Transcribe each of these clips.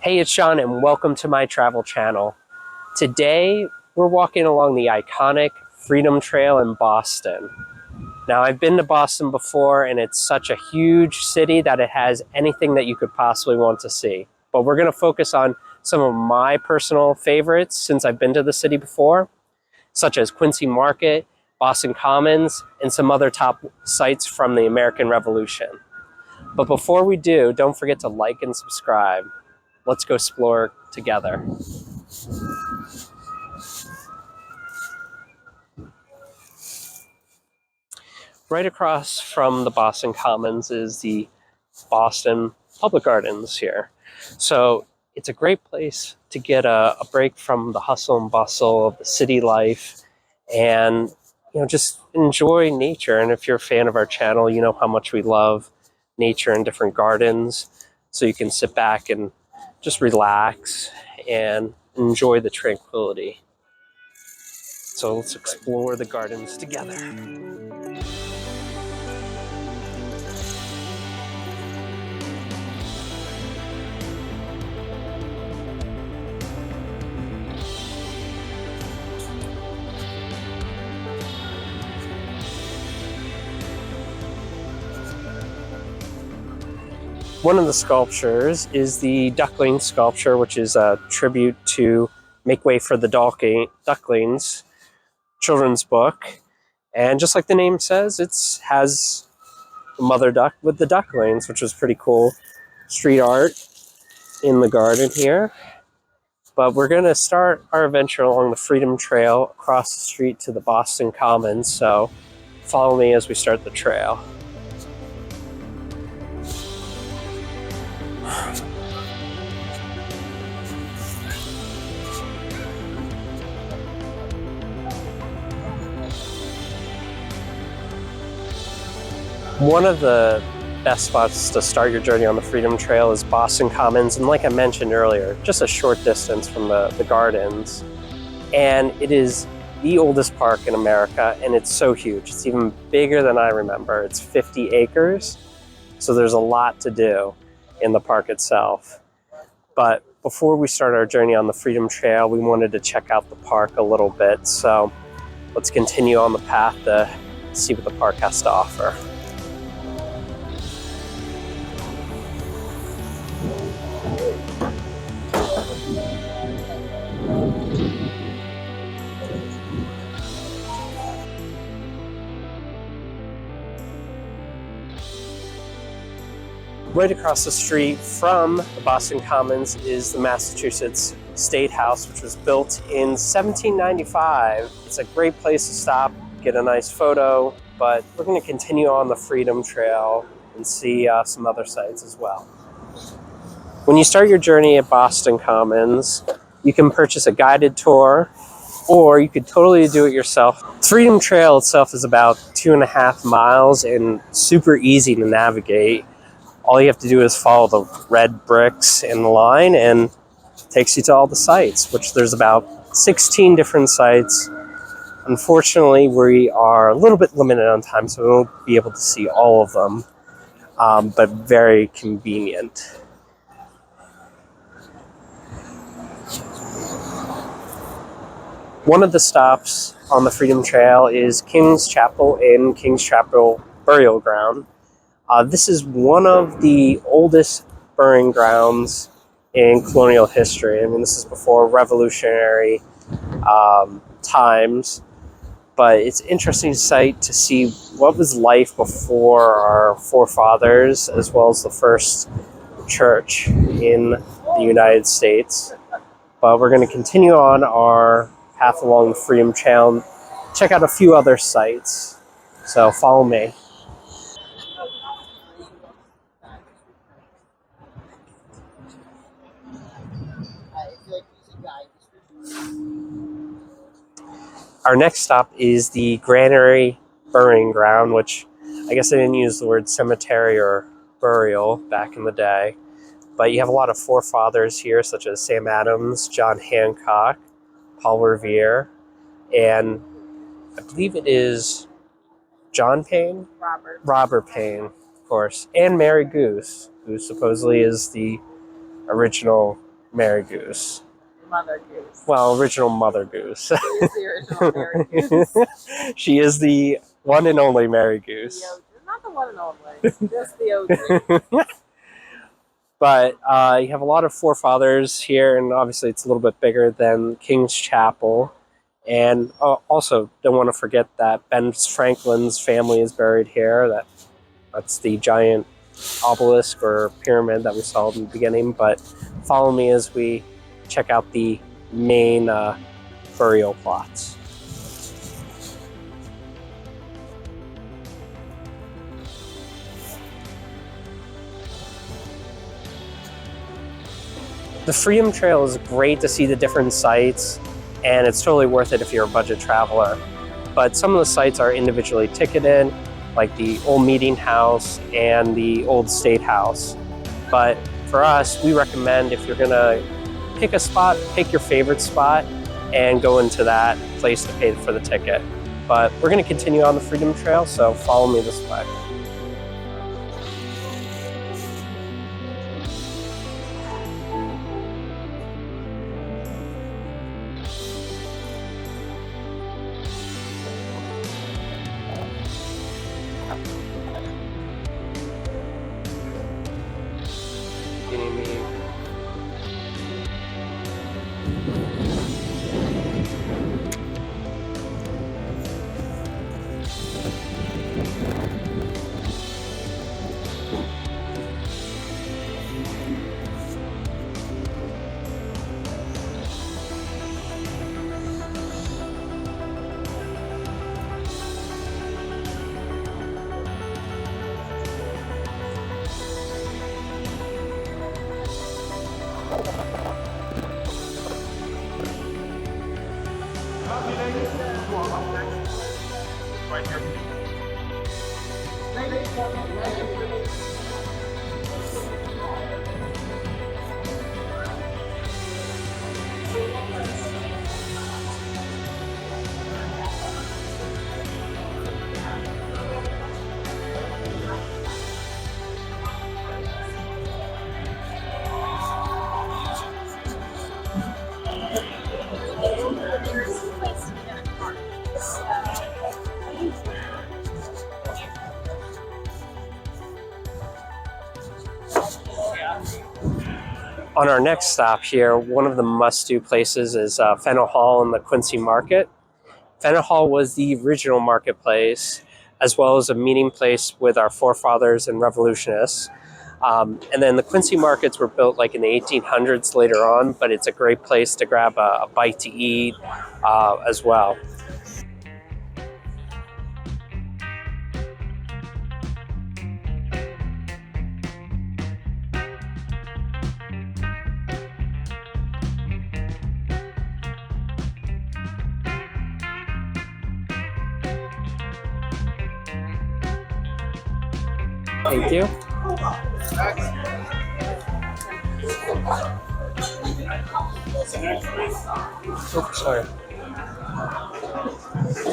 Hey, it's Sean and welcome to my travel channel. Today, we're walking along the iconic Freedom Trail in Boston. Now, I've been to Boston before and it's such a huge city that it has anything that you could possibly want to see. But we're gonna focus on some of my personal favorites since I've been to the city before, such as Quincy Market, Boston Commons, and some other top sites from the American Revolution. But before we do, don't forget to like and subscribe. Let's go explore together. Right across from the Boston Commons is the Boston Public Gardens here. So it's a great place to get a break from the hustle and bustle of the city life and just enjoy nature. And if you're a fan of our channel, you know how much we love nature and different gardens. So you can sit back and just relax and enjoy the tranquility. So let's explore the gardens together. One of the sculptures is the Ducklings sculpture, which is a tribute to Make Way for the Ducklings children's book. And just like the name says, it has the mother duck with the ducklings, which was pretty cool. Street art in the garden here. But we're going to start our adventure along the Freedom Trail across the street to the Boston Commons. So follow me as we start the trail. One of the best spots to start your journey on the Freedom Trail is Boston Commons, and like I mentioned earlier, just a short distance from the gardens. And it is the oldest park in America, and it's so huge. It's even bigger than I remember. It's 50 acres, so there's a lot to do in the park itself. But before we start our journey on the Freedom Trail, we wanted to check out the park a little bit. So let's continue on the path to see what the park has to offer. Right across the street from the Boston Commons is the Massachusetts State House, which was built in 1795. It's a great place to stop, get a nice photo, but we're going to continue on the Freedom Trail and see some other sites as well. When you start your journey at Boston Commons, you can purchase a guided tour, or you could totally do it yourself. The Freedom Trail itself is about 2.5 miles and super easy to navigate. All you have to do is follow the red bricks in the line and it takes you to all the sites, which there's about 16 different sites. Unfortunately, we are a little bit limited on time, so we won't be able to see all of them, but very convenient. One of the stops on the Freedom Trail is King's Chapel in King's Chapel Burial Ground. This is one of the oldest burying grounds in colonial history. I mean, this is before Revolutionary times, but it's an interesting sight to see what was life before our forefathers, as well as the first church in the United States. But we're going to continue on our path along the Freedom Trail, check out a few other sites. So follow me. Our next stop is the Granary Burying Ground, which I guess I didn't use the word cemetery or burial back in the day, but you have a lot of forefathers here, such as Sam Adams, John Hancock, Paul Revere, and I believe it is John Paine? Robert Paine, of course, and Mary Goose, who supposedly is the original Mary Goose. Mother Goose. Well, original Mother Goose. Who is the original Mary Goose? She is the one and only Mary Goose. Not the one and only, just the OG. But you have a lot of forefathers here, and obviously it's a little bit bigger than King's Chapel. And also, don't want to forget that Ben Franklin's family is buried here. That's the giant obelisk or pyramid that we saw in the beginning. But follow me as we check out the main burial plots. The Freedom Trail is great to see the different sites, and it's totally worth it if you're a budget traveler. But some of the sites are individually ticketed, like the old meeting house and the old state house. But for us, we recommend if you're gonna pick a spot, pick your favorite spot and go into that place to pay for the ticket. But we're gonna continue on the Freedom Trail, so follow me this way. On our next stop here, one of the must-do places is Faneuil Hall and the Quincy Market. Faneuil Hall was the original marketplace, as well as a meeting place with our forefathers and revolutionists. And then the Quincy Markets were built like in the 1800s later on, but it's a great place to grab a bite to eat as well. Thank you. Oops, sorry.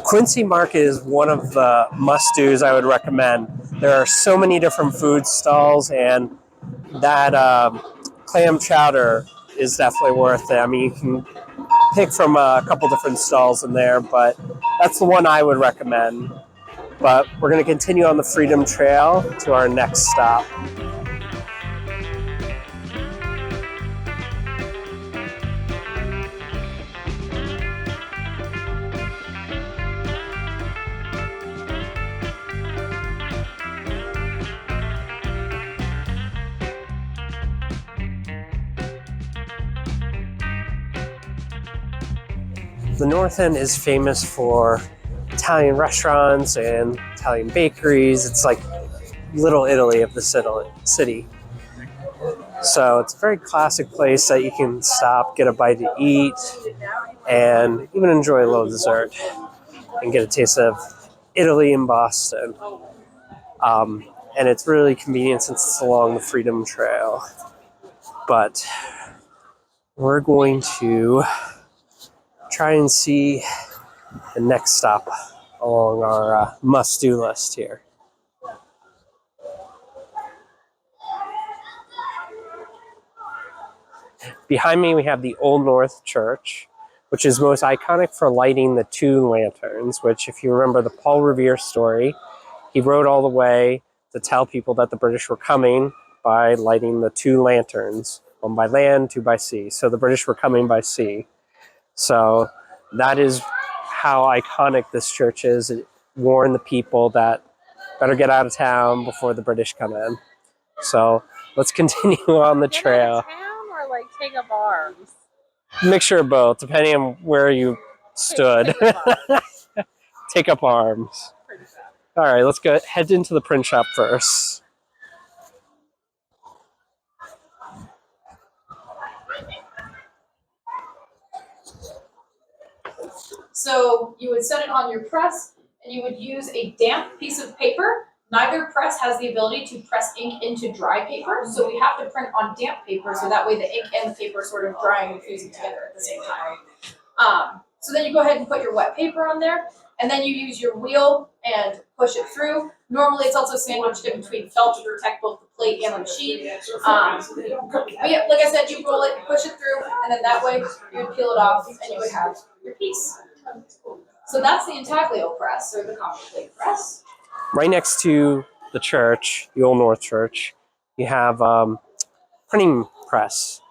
Quincy Market is one of the must-dos I would recommend. There are so many different food stalls, and that clam chowder is definitely worth it. I mean, you can pick from a couple different stalls in there, but that's the one I would recommend. But we're going to continue on the Freedom Trail to our next stop. The North End is famous for Italian restaurants and Italian bakeries. It's like Little Italy of the city. So it's a very classic place that you can stop, get a bite to eat, and even enjoy a little dessert and get a taste of Italy in Boston. And it's really convenient since it's along the Freedom Trail. But we're going to try and see the next stop along our must-do list here. Behind me, we have the Old North Church, which is most iconic for lighting the 2 lanterns, which, if you remember the Paul Revere story, he rode all the way to tell people that the British were coming by lighting the 2 lanterns, one by land, 2 by sea. So the British were coming by sea. So that is how iconic this church is. It warned the people that better get out of town before the British come in. So let's continue on the trail. Get out of town or like take up arms? Mixture of both, depending on where you stood. Take up arms. Take up arms. Pretty sad. All right, let's go head into the print shop first. So you would set it on your press, and you would use a damp piece of paper. Neither press has the ability to press ink into dry paper, so we have to print on damp paper, so that way the ink and the paper are sort of drying and fusing together at the same time. So then you go ahead and put your wet paper on there, and then you use your wheel and push it through. Normally it's also sandwiched in between felt to protect both the plate and the sheet. But yeah, like I said, you roll it, push it through, and then that way you would peel it off and you would have your piece. So that's the intaglio press, or the copper plate press. Right next to the church, the Old North Church, you have printing press,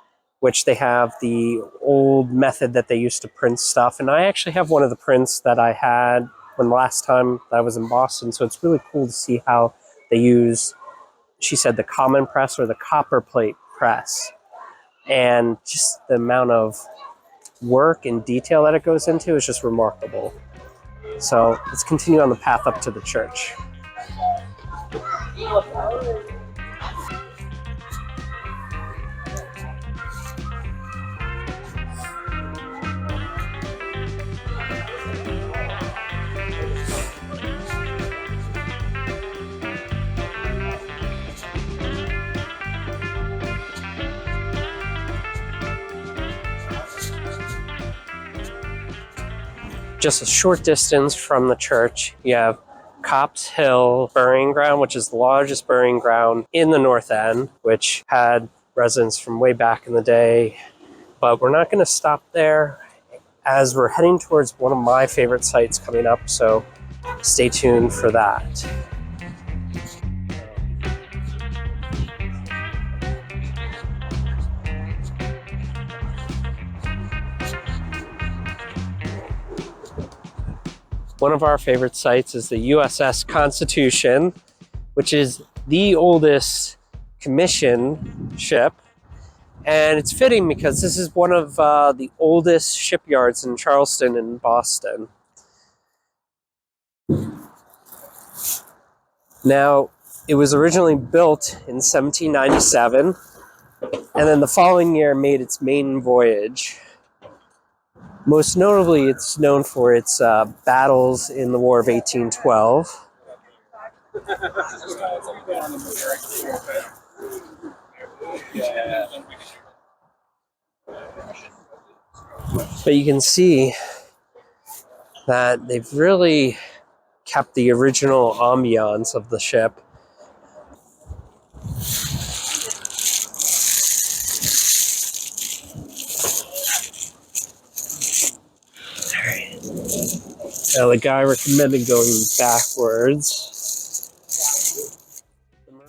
which they have the old method that they used to print stuff. And I actually have one of the prints that I had when the last time that I was in Boston. So it's really cool to see how they use, she said, the common press or the copper plate press. And just the amount of work and detail that it goes into is just remarkable. So let's continue on the path up to the church. Just a short distance from the church, you have Copp's Hill Burying Ground, which is the largest burying ground in the North End, which had residents from way back in the day. But we're not going to stop there, as we're heading towards one of my favorite sites coming up, so stay tuned for that. One of our favorite sites is the USS Constitution, which is the oldest commission ship. And it's fitting because this is one of the oldest shipyards in Charlestown and Boston. Now, it was originally built in 1797, and then the following year made its maiden voyage. Most notably, it's known for its battles in the War of 1812. But you can see that they've really kept the original ambiance of the ship. Now, the guy recommended going backwards.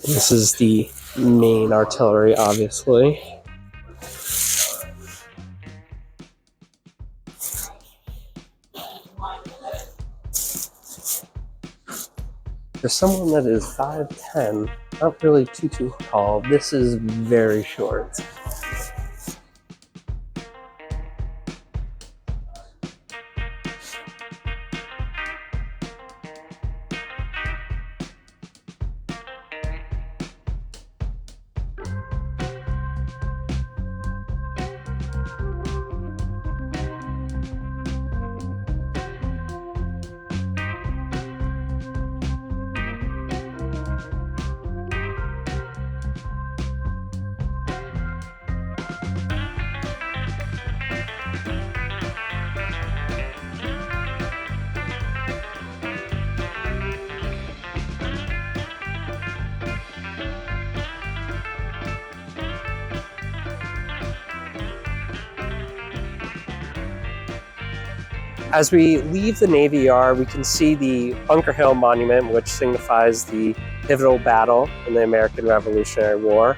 This is the main artillery, obviously. For someone that is 5'10", not really too tall, this is very short. As we leave the Navy Yard, we can see the Bunker Hill Monument, which signifies the pivotal battle in the American Revolutionary War.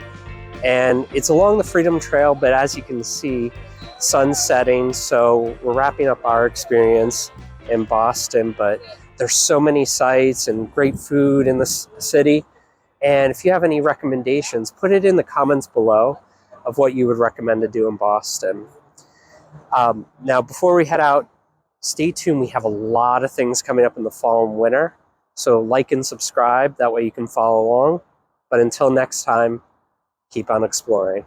And it's along the Freedom Trail, but as you can see, sun's setting, so we're wrapping up our experience in Boston, but there's so many sights and great food in this city. And if you have any recommendations, put it in the comments below of what you would recommend to do in Boston. Now, before we head out, stay tuned. We have a lot of things coming up in the fall and winter. So like and subscribe. That way you can follow along. But until next time, keep on exploring.